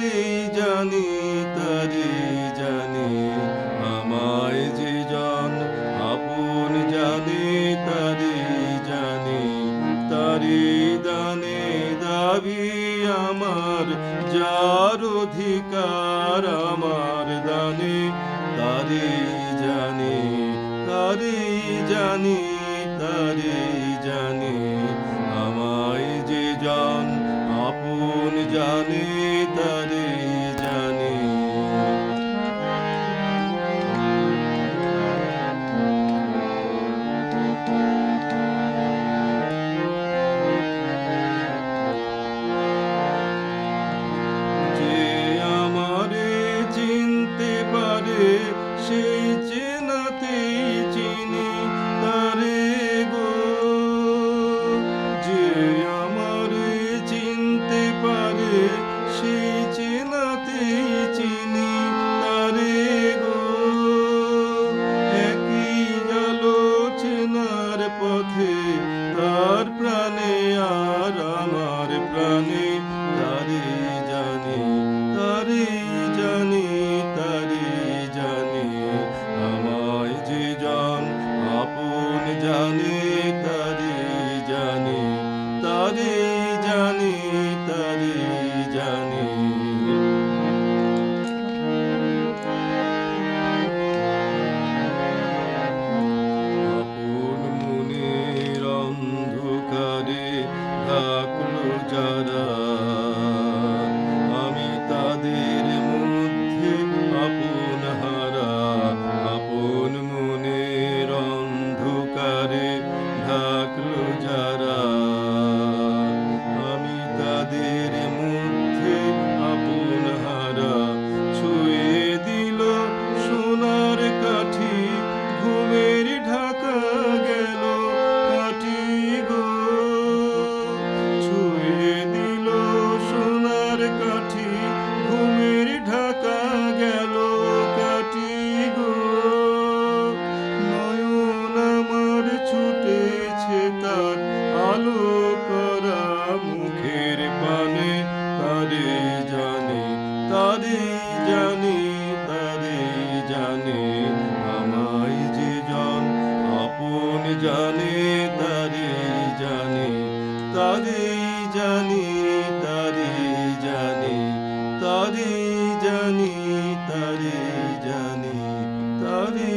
তারে জানি, তারে জানি, আমায় যে জন আপন জানে, তারে জানি, তারে দানে দাবি আমার, যার অধিকার আমার দানে, তারে জানি, তারে জানি, তারে জানি, আমায় যে জন আপন জানে, তারে জানি। যে আমারে চিনতে পারে, সেই চেনাতেই চিনি তারে গো। যে আমারে চিনতে পারে, সেই চেনাতেই চিনি তারে গো। একই আলোচনার পথে তার প্রাণে আর আমার প্রাণে, তারে জানি, তারে জানি, তারে জানি, আমায় যে জন আপন জানে, তারে জানি, তারে জানি, তারে জানি। আপন মনের অন্ধকারে থাকলো যারা, আমি তাদের মধ্যে আপন হারা। আপন মনের অন্ধকারে থাকলো যারা, আমি তাদের মধ্যে আপন হারা। ছুঁয়ে দিল সোনার কাঠি, ঘুমের ঢাকা গেল কাঠি গো। ছুঁয়ে দিল সোনার কাঠি, ঘুমের ঢাকা গেল কাঠি গো। নয়ন আমার ছুটেছে তার আলো করা মুখের পানে, তারে জানি, তারে জানি, তারে জানি, আমায় যে জন আপন জানে, তারে জানি, তারে জানি, তারে জানি, তারে জানি, তারে জানি, তারে